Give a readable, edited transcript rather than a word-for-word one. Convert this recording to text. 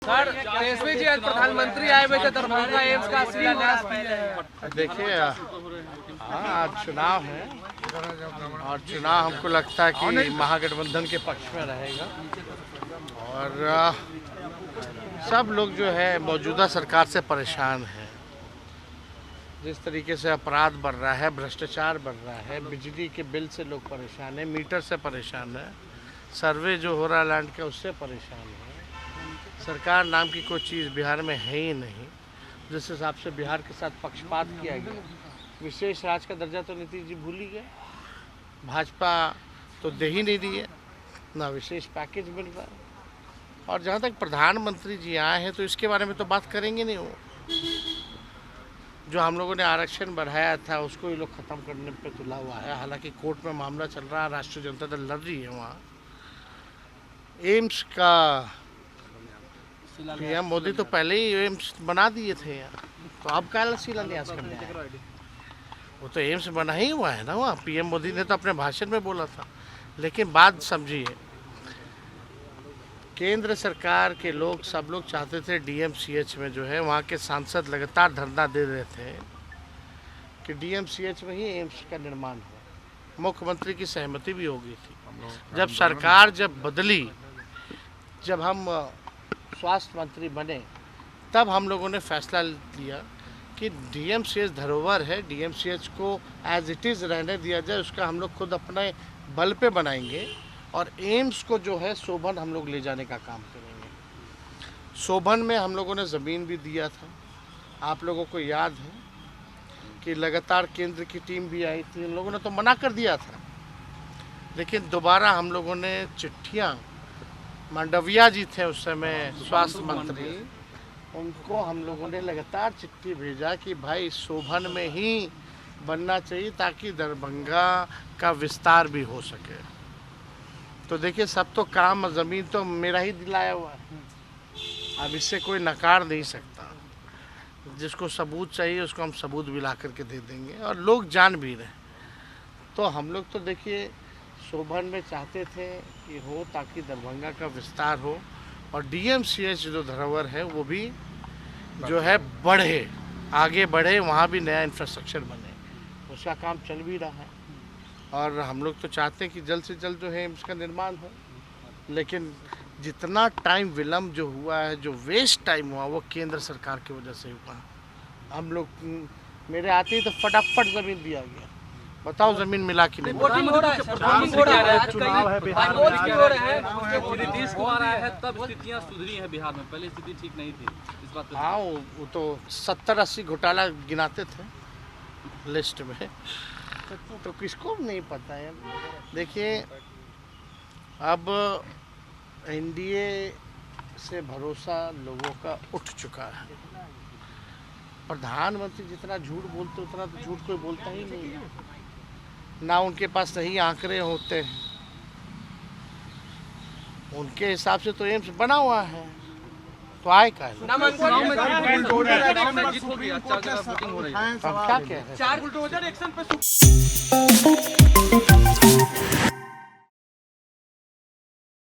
Sir Tejashwi ji आज प्रधानमंत्री आए हुए थे दरभंगा एम्स का शिलान्यास किए। देखिए आज चुनाव है और चुनाव हमको लगता है कि महागठबंधन के पक्ष में रहेगा और सब लोग जो है मौजूदा सरकार से परेशान हैं। जिस तरीके से अपराध बढ़ रहा है, भ्रष्टाचार बढ़ रहा है, बिजली के बिल से लोग परेशान हैं, मीटर से परेशान है, सर्वे जो हो रहा है लैंड का उससे परेशान है। सरकार नाम की कोई चीज़ बिहार में है ही नहीं। जिस हिसाब से बिहार के साथ पक्षपात किया गया, विशेष राज्य का दर्जा तो नीतीश जी भूल ही गए। भाजपा तो दे ही नहीं रही है, ना विशेष पैकेज मिल रहा है। और जहाँ तक प्रधानमंत्री जी आए हैं तो इसके बारे में तो बात करेंगे नहीं। वो जो हम लोगों ने आरक्षण बढ़ाया था उसको ये लोग ख़त्म करने पे तुला हुआ है। हालांकि कोर्ट में मामला चल रहा है, राष्ट्रीय जनता दल लड़ रही है। वहाँ एम्स का पीएम मोदी तो पहले ही एम्स बना दिए थे यार, तो अब क्या शिलान्यास करने आए? वो तो एम्स बना ही हुआ है ना। वहाँ पीएम मोदी ने तो अपने भाषण में बोला था। लेकिन बात समझिए, केंद्र सरकार के लोग सब लोग चाहते थे डीएमसीएच में जो है, वहाँ के सांसद लगातार धरना दे रहे थे कि डीएमसीएच में ही एम्स का निर्माण हो। मुख्यमंत्री की सहमति भी हो गई थी। जब सरकार बदली, जब हम स्वास्थ्य मंत्री बने, तब हम लोगों ने फैसला लिया कि डीएमसीएच धरोहर है, डीएमसीएच को एज इट इज़ रहने दिया जाए। उसका हम लोग खुद अपने बल पे बनाएंगे और एम्स को जो है सोबन हम लोग ले जाने का काम करेंगे। सोबन में हम लोगों ने ज़मीन भी दिया था। आप लोगों को याद है कि लगातार केंद्र की टीम भी आई थी, उन लोगों ने तो मना कर दिया था। लेकिन दोबारा हम लोगों ने चिट्ठियाँ, मांडविया जी थे उस समय स्वास्थ्य मंत्री, उनको हम लोगों ने लगातार चिट्ठी भेजा कि भाई सोबन में ही बनना चाहिए ताकि दरभंगा का विस्तार भी हो सके। तो देखिए, सब तो काम ज़मीन तो मेरा ही दिलाया हुआ है। अब इससे कोई नकार नहीं सकता। जिसको सबूत चाहिए उसको हम सबूत भी ला करके दे देंगे और लोग जान भी रहे। तो हम लोग तो देखिए सोबन में चाहते थे कि हो ताकि दरभंगा का विस्तार हो और डीएमसीएच जो धरोहर है वो भी जो है बढ़े, आगे बढ़े, वहाँ भी नया इंफ्रास्ट्रक्चर बने। उसका काम चल भी रहा है और हम लोग तो चाहते हैं कि जल्द से जल्द जो है इसका निर्माण हो। लेकिन जितना टाइम विलम्ब जो हुआ है, जो वेस्ट टाइम हुआ, वो केंद्र सरकार की वजह से हुआ। हम लोग मेरे आते ही तो फटाफट ज़मीन दिया गया। बताओ ज़मीन मिला कि नहीं? चुनाव है बिहार में, नीतीश कुमार आए हैं तब स्थितियाँ सुधरी हैं बिहार में, पहले स्थिति ठीक नहीं थी इस बात पे। हाँ, वो तो 70-80 घोटाला गिनाते थे लिस्ट में, तो किसको नहीं पता है। देखिए, अब एनडीए से भरोसा लोगों का उठ चुका है। प्रधानमंत्री जितना झूठ बोलते उतना तो झूठ कोई बोलता ही नहीं है ना। उनके पास सही आंकड़े होते हैं। उनके हिसाब से तो एम्स बना हुआ है, तो आए का है। हम क्या कह रहे हैं?